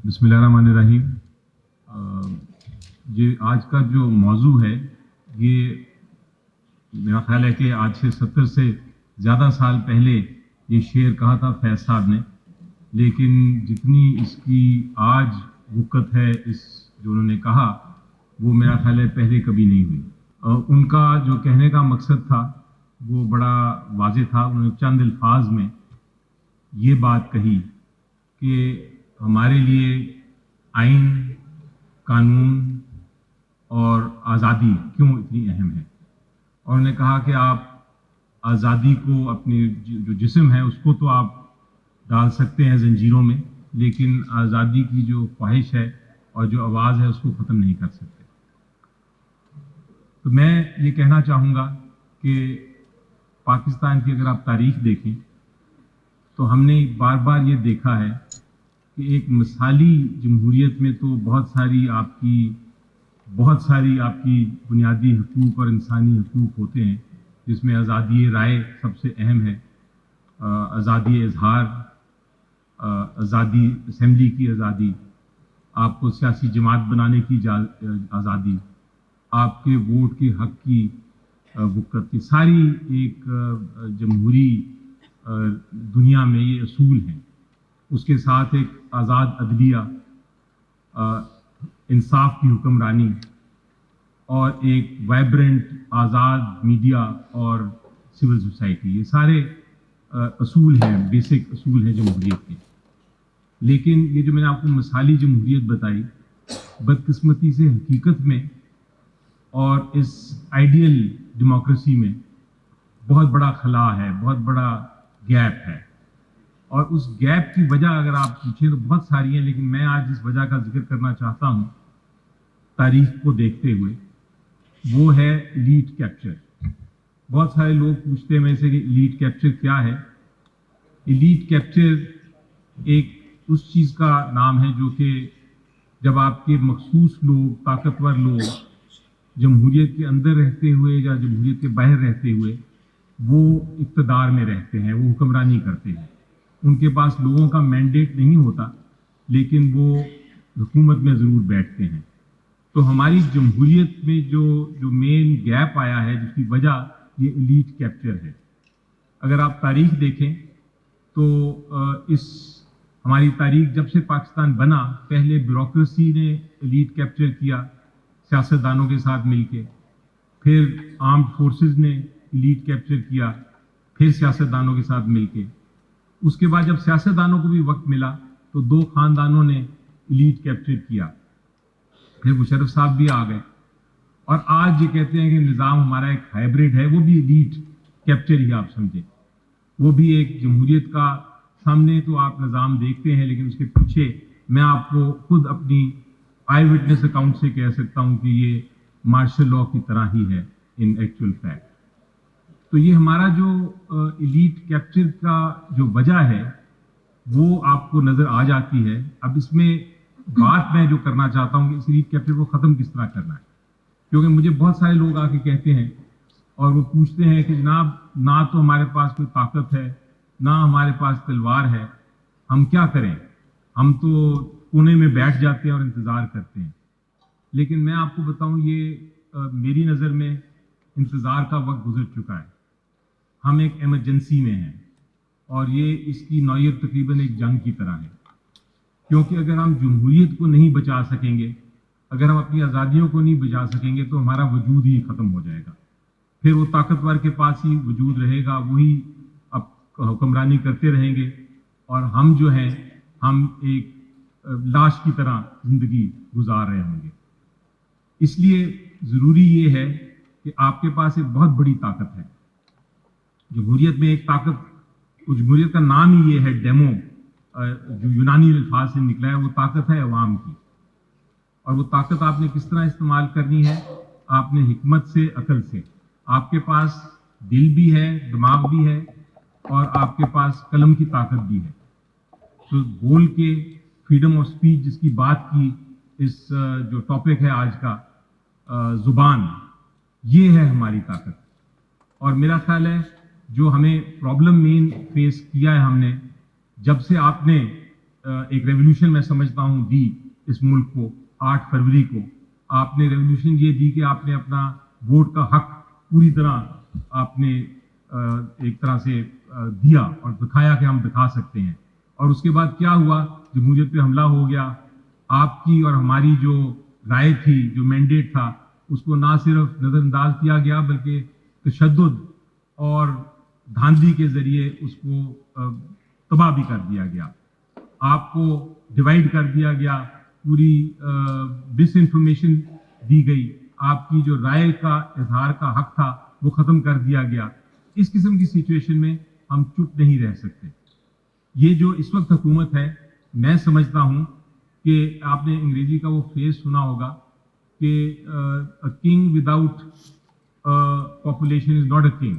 बिस्मिल्लाहिर्रहमानिर्रहीम। ये आज का जो मौजू है, ये मेरा ख्याल है कि आज से 70 से ज़्यादा साल पहले ये शेर कहा था फैज़ साहब ने, लेकिन जितनी इसकी आज वक़्त है इस जो उन्होंने कहा, वो मेरा ख्याल है पहले कभी नहीं हुई। उनका जो कहने का मकसद था वो बड़ा वाज़ेह था। उन्होंने चंद अल्फाज में ये बात कही कि हमारे लिए आइन, कानून और आज़ादी क्यों इतनी अहम है। और उन्होंने कहा कि आप आज़ादी को, अपने जो जिस्म है उसको तो आप डाल सकते हैं ज़ंजीरों में, लेकिन आज़ादी की जो ख्वाहिश है और जो आवाज़ है उसको ख़त्म नहीं कर सकते। तो मैं ये कहना चाहूँगा कि पाकिस्तान की अगर आप तारीख़ देखें तो हमने बार बार ये देखा है कि एक मिसाली जमहूरियत में तो बहुत सारी आपकी बुनियादी हकूक़ और इंसानी हकूक़ होते हैं, जिसमें आज़ादी राय सबसे अहम है, आज़ादी इज़हार, आज़ादी असेंबली की आज़ादी, आपको सियासी जमात बनाने की आज़ादी, आपके वोट के हक़ की वक़्त की सारी एक जमहूरी दुनिया में ये असूल हैं। उसके साथ एक आज़ाद अदलिया, इंसाफ की हुक्मरानी और एक वाइब्रेंट आज़ाद मीडिया और सिविल सोसाइटी, ये सारे असूल हैं, बेसिक असूल हैं जमहूरियत के। लेकिन ये जो मैंने आपको मिसाली जमहूरियत बताई, बदकिस्मती से हकीकत में और इस आइडियल डेमोक्रेसी में बहुत बड़ा खला है, बहुत बड़ा गैप है। और उस गैप की वजह अगर आप पूछें तो बहुत सारी हैं, लेकिन मैं आज जिस वजह का जिक्र करना चाहता हूं तारीख को देखते हुए, वो है एलीट कैप्चर। बहुत सारे लोग पूछते हैं मेरे से कि एलीट कैप्चर क्या है। एलीट कैप्चर एक उस चीज़ का नाम है जो कि जब आपके मखसूस लोग, ताकतवर लोग जमहूरियत के अंदर रहते हुए या जमहूरियत के बाहर रहते हुए वो इक़्तिदार में रहते हैं, वो हुक्मरानी करते हैं, उनके पास लोगों का मैंडेट नहीं होता, लेकिन वो हुकूमत में ज़रूर बैठते हैं। तो हमारी जमहूरियत में जो मेन गैप आया है, जिसकी वजह ये एलीट कैप्चर है। अगर आप तारीख देखें तो हमारी तारीख जब से पाकिस्तान बना, पहले ब्यूरोक्रेसी ने एलीट कैप्चर किया सियासतदानों के साथ मिलके, फिर आर्म्ड फोर्सेस ने एलीट कैप्चर किया, फिर सियासतदानों के साथ मिलके। उसके बाद जब सियासतदानों को भी वक्त मिला तो दो खानदानों ने एलीट कैप्चर किया, फिर मुशर्रफ साहब भी आ गए, और आज ये कहते हैं कि निज़ाम हमारा एक हाइब्रिड है, वो भी एलीट कैप्चर ही आप समझे। वो भी एक जमहूरियत का, सामने तो आप निज़ाम देखते हैं, लेकिन उसके पीछे मैं आपको खुद अपनी आई विटनेस अकाउंट से कह सकता हूं कि ये मार्शल लॉ की तरह ही है इन एक्चुअल फैक्ट। तो ये हमारा जो एलीट कैप्चर का जो वजह है वो आपको नज़र आ जाती है। अब इसमें बात मैं जो करना चाहता हूं कि इस एलीट कैप्चर को ख़त्म किस तरह करना है, क्योंकि मुझे बहुत सारे लोग आके कहते हैं और वो पूछते हैं कि जनाब, ना तो हमारे पास कोई ताकत है, ना हमारे पास तलवार है, हम क्या करें, हम तो कोने में बैठ जाते हैं और इंतज़ार करते हैं। लेकिन मैं आपको बताऊं, ये मेरी नज़र में इंतज़ार का वक्त गुजर चुका है। हम एक एमरजेंसी में हैं और ये इसकी नौयत तकरीबन एक जंग की तरह है, क्योंकि अगर हम जमहूरियत को नहीं बचा सकेंगे, अगर हम अपनी आज़ादियों को नहीं बचा सकेंगे, तो हमारा वजूद ही ख़त्म हो जाएगा। फिर वो ताकतवर के पास ही वजूद रहेगा, वही अब हुक्मरानी करते रहेंगे, और हम जो हैं, हम एक लाश की तरह जिंदगी गुजार रहे होंगे। इसलिए ज़रूरी ये है कि आपके पास एक बहुत बड़ी ताकत है। जमहूरियत में एक ताकत, जमहूरियत का नाम ही ये है डेमो, जो यूनानी अल्फाज से निकला है, वो ताकत है अवाम की। और वो ताकत आपने किस तरह इस्तेमाल करनी है, आपने हिकमत से, अकल से। आपके पास दिल भी है, दिमाग भी है, और आपके पास कलम की ताकत भी है। तो बोल के फ्रीडम ऑफ स्पीच जिसकी बात की, इस जो टॉपिक है आज का, जुबान, ये है हमारी ताकत। और मेरा ख्याल है जो हमें प्रॉब्लम मेन फेस किया है हमने, जब से आपने एक रेवोल्यूशन मैं समझता हूँ दी इस मुल्क को 8 फरवरी को। आपने रेवोल्यूशन ये दी कि आपने अपना वोट का हक पूरी तरह आपने एक तरह से दिया और दिखाया कि हम दिखा सकते हैं। और उसके बाद क्या हुआ, जमहूरियत पे हमला हो गया। आपकी और हमारी जो राय थी, जो मैंडेट था, उसको ना सिर्फ नज़रअंदाज किया गया बल्कि तशद्दुद और धांधली के जरिए उसको तबाह भी कर दिया गया। आपको डिवाइड कर दिया गया, पूरी डिस इन्फॉर्मेशन दी गई, आपकी जो राय का इजहार का हक था वो ख़त्म कर दिया गया। इस किस्म की सिचुएशन में हम चुप नहीं रह सकते। ये जो इस वक्त हुकूमत है, मैं समझता हूँ कि आपने अंग्रेजी का वो फ्रेज सुना होगा कि a king without population is not a king.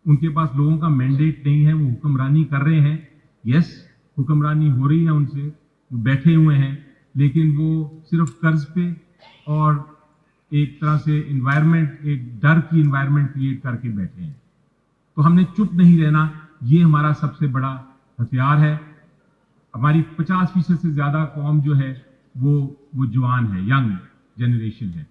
उनके पास लोगों का मैंडेट नहीं है, वो हुक्मरानी कर रहे हैं। यस, हुक्मरानी हो रही है उनसे, वो बैठे हुए हैं, लेकिन वो सिर्फ कर्ज पे और एक तरह से इन्वायरमेंट, एक डर की इन्वायरमेंट क्रिएट करके बैठे हैं। तो हमने चुप नहीं रहना, ये हमारा सबसे बड़ा हथियार है। हमारी 50% से ज्यादा कौम जो है वो जवान है, यंग जनरेशन है।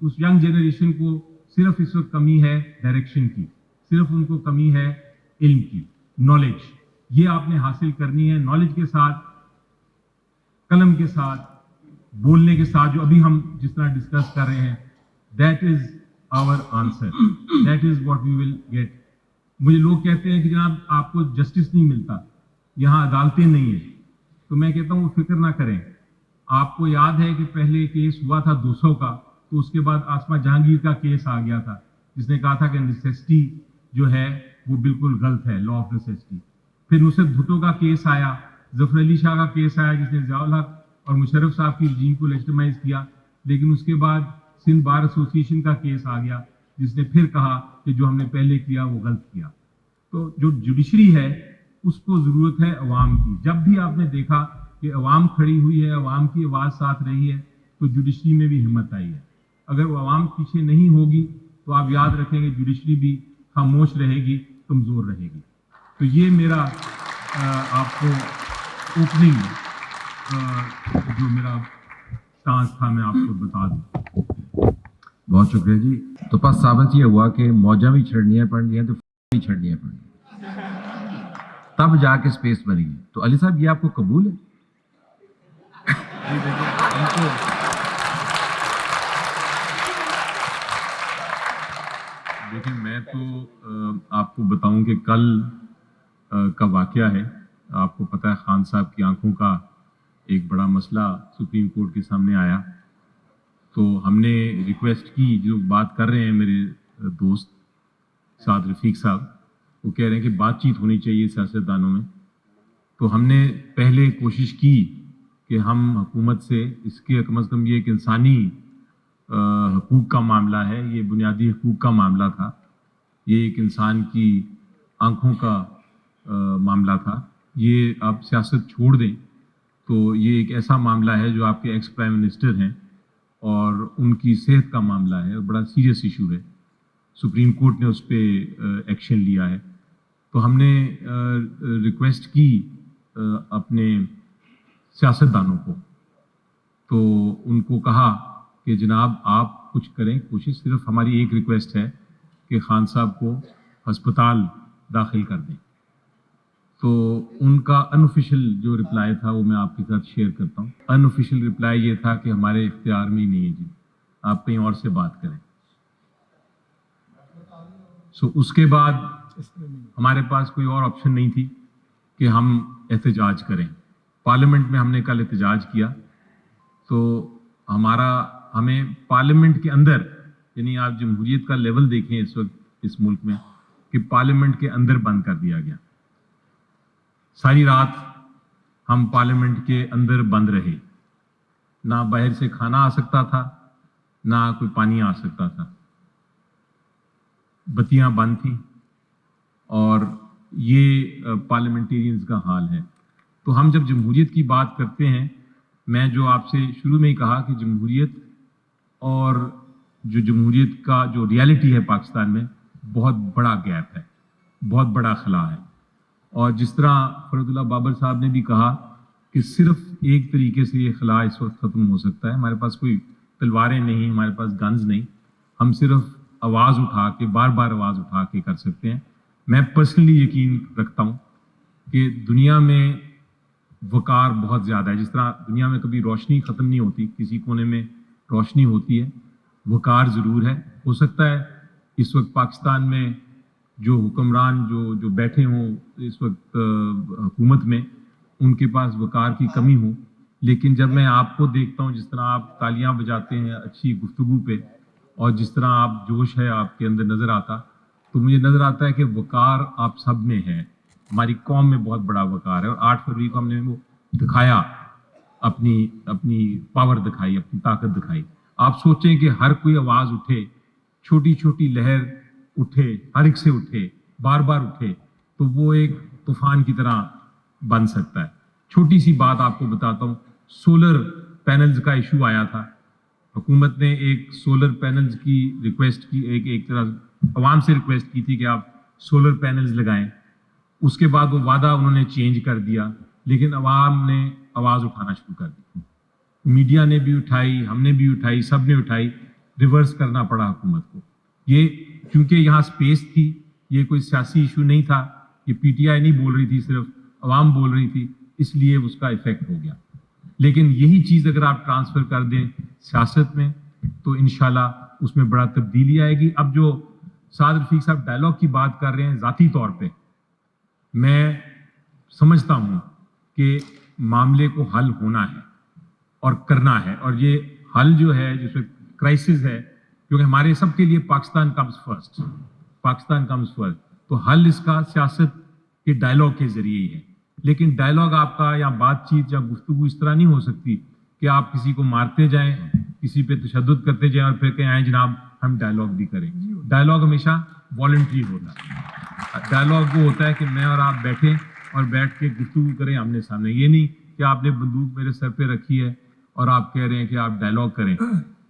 उस यंग जनरेशन को सिर्फ इस वक्त कमी है डायरेक्शन की, सिर्फ उनको कमी है इल्म की, नॉलेज। ये आपने हासिल करनी है, नॉलेज के साथ, कलम के साथ, बोलने के साथ, जो अभी हम जिस तरह डिस्कस कर रहे हैं। That is our answer, that is what we will get. मुझे लोग कहते हैं कि जनाब आपको जस्टिस नहीं मिलता, यहाँ अदालतें नहीं है। तो मैं कहता हूँ फिक्र ना करें। आपको याद है कि पहले केस हुआ था 200 का, तो उसके बाद आसमा जहांगीर का केस आ गया था, जिसने कहा था कि नेसेसिटी जो है वो बिल्कुल गलत है, लॉ ऑफ नेसेसिटी। फिर नुसरत भुट्टो का केस आया, जफर अली शाह का केस आया, जिसने ज़ियाउल हक और मुशर्रफ साहब की रजीम को लेजिटिमाइज किया। लेकिन उसके बाद सिंध बार एसोसिएशन का केस आ गया, जिसने फिर कहा कि जो हमने पहले किया वो गलत किया। तो जो जुडिशरी है उसको जरूरत है अवाम की। जब भी आपने देखा कि अवाम खड़ी हुई है, अवाम की आवाज़ साथ रही है, तो जुडिशरी में भी हिम्मत आई है। अगर वो अवाम पीछे नहीं होगी तो आप याद रखेंगे जुडिशरी भी खामोश रहेगी, कमज़ोर रहेगी। तो ये मेरा आपको ओपनिंग जो मेरा स्टांस था मैं आपको बता दूं। बहुत शुक्रिया जी। तो बस साबित ये हुआ कि मौजा भी छड़नियाँ पड़नी है तो भी छड़नियाँ पड़नी है, तब जाके स्पेस बनेगी। तो अली साहब ये आपको कबूल है? देखिए मैं तो आपको बताऊं कि कल का वाकया है। आपको पता है खान साहब की आंखों का एक बड़ा मसला सुप्रीम कोर्ट के सामने आया। तो हमने रिक्वेस्ट की, जो बात कर रहे हैं मेरे दोस्त साद रफीक साहब, वो कह रहे हैं कि बातचीत होनी चाहिए सियासतदानों में। तो हमने पहले कोशिश की कि हम हुकूमत से इसके कम से कम ये एक इंसानी हकूक़ का मामला है, ये बुनियादी हकूक़ का मामला था, ये एक इंसान की आंखों का मामला था। ये आप सियासत छोड़ दें तो ये एक ऐसा मामला है जो आपके एक्स प्राइम मिनिस्टर हैं और उनकी सेहत का मामला है और बड़ा सीरियस इशू है। सुप्रीम कोर्ट ने उस पर एक्शन लिया है। तो हमने रिक्वेस्ट की अपने सियासतदानों को, तो उनको कहा कि जनाब आप कुछ करें कोशिश, सिर्फ हमारी एक रिक्वेस्ट है कि खान साहब को अस्पताल दाखिल कर दें। तो उनका अनऑफिशियल जो रिप्लाई था वो मैं आपके साथ शेयर करता हूँ। अनऑफिशियल रिप्लाई ये था कि हमारे इख्तियार में ही नहीं है जी, आप कहीं और से बात करें। उसके बाद हमारे पास कोई और ऑप्शन नहीं थी कि हम एहतजाज करें। पार्लियामेंट में हमने कल एहतजाज किया, तो हमें पार्लियामेंट के अंदर, यानी आप जमहूरियत का लेवल देखें इस वक्त इस मुल्क में, कि पार्लियामेंट के अंदर बंद कर दिया गया। सारी रात हम पार्लियामेंट के अंदर बंद रहे, ना बाहर से खाना आ सकता था, ना कोई पानी आ सकता था, बत्तियां बंद थी। और ये पार्लियामेंटेरियंस का हाल है। तो हम जब जमहूरियत की बात करते हैं, मैं जो आपसे शुरू में ही कहा कि जमहूरियत और जो जमहूरियत का जो रियलिटी है पाकिस्तान में, बहुत बड़ा गैप है, बहुत बड़ा खला है। और जिस तरह फरदुल्लाह बाबर साहब ने भी कहा کہ صرف ایک طریقے سے یہ خلا اس وقت ختم ہو سکتا ہے. ہمارے پاس کوئی تلواریں نہیں, ہمارے پاس گنز نہیں, ہم صرف آواز اٹھا کے بار بار آواز اٹھا کے کر سکتے ہیں. میں پرسنلی یقین رکھتا ہوں کہ دنیا میں وقار بہت زیادہ ہے. جس طرح دنیا میں کبھی روشنی ختم نہیں ہوتی, کسی کونے میں روشنی ہوتی ہے, وقار ضرور ہے. ہو سکتا ہے اس وقت پاکستان میں جو حکمران جو بیٹھے ہوں اس وقت حکومت میں, ان کے پاس وقار کی کمی ہو, لیکن جب میں آپ کو دیکھتا ہوں جس طرح آپ تالیاں بجاتے ہیں اچھی گفتگو پہ, اور جس طرح آپ جوش ہے آپ کے اندر نظر آتا, تو مجھے نظر آتا ہے کہ وقار آپ سب میں ہے. ہماری قوم میں بہت بڑا وقار ہے, اور 8 فروری کو ہم نے وہ دکھایا, اپنی پاور دکھائی, اپنی طاقت دکھائی. آپ سوچیں کہ ہر کوئی آواز اٹھے, چھوٹی چھوٹی لہر اٹھے, ہر ایک سے اٹھے, بار بار اٹھے, تو وہ ایک طوفان کی طرح بن سکتا ہے. چھوٹی سی بات آپ کو بتاتا ہوں, سولر پینلز کا ایشو آیا تھا. حکومت نے ایک سولر پینلز کی ریکویسٹ کی, ایک طرح عوام سے ریکویسٹ کی تھی کہ آپ سولر پینلز لگائیں. اس کے بعد وہ وعدہ انہوں نے چینج کر دیا, لیکن عوام نے آواز اٹھانا شروع کر دی. میڈیا نے بھی اٹھائی, ہم نے بھی اٹھائی, سب نے اٹھائی, ریورس کرنا پڑا حکومت کو. یہ کیونکہ یہاں سپیس تھی, یہ کوئی سیاسی ایشو نہیں تھا, یہ پی ٹی آئی نہیں بول رہی تھی, صرف عوام بول رہی تھی, اس لیے اس کا ایفیکٹ ہو گیا. لیکن یہی چیز اگر آپ ٹرانسفر کر دیں سیاست میں تو انشاءاللہ اس میں بڑا تبدیلی آئے گی. اب جو سعد رفیق صاحب ڈائلاگ کی بات کر رہے ہیں, ذاتی طور پہ میں سمجھتا ہوں کہ معاملے کو حل ہونا ہے اور کرنا ہے, اور یہ حل جو ہے جس میں کرائسس ہے, کیونکہ ہمارے سب کے لیے Pakistan comes first, Pakistan comes first, تو حل اس کا سیاست کے ڈائلاگ کے ذریعے ہی ہے. لیکن ڈائلاگ آپ کا یا بات چیت یا گفتگو اس طرح نہیں ہو سکتی کہ آپ کسی کو مارتے جائیں, کسی پہ تشدد کرتے جائیں اور پھر کہیں آئیں جناب ہم ڈائلاگ بھی کریں. ڈائلاگ ہمیشہ والنٹری ہوتا ہے. ڈائلاگ وہ ہوتا ہے کہ میں اور آپ بیٹھیں اور بیٹھ کے گفتگو کریں آمنے سامنے. یہ نہیں کہ آپ نے بندوق میرے سر پہ رکھی ہے اور آپ کہہ رہے ہیں کہ آپ ڈائلاگ کریں.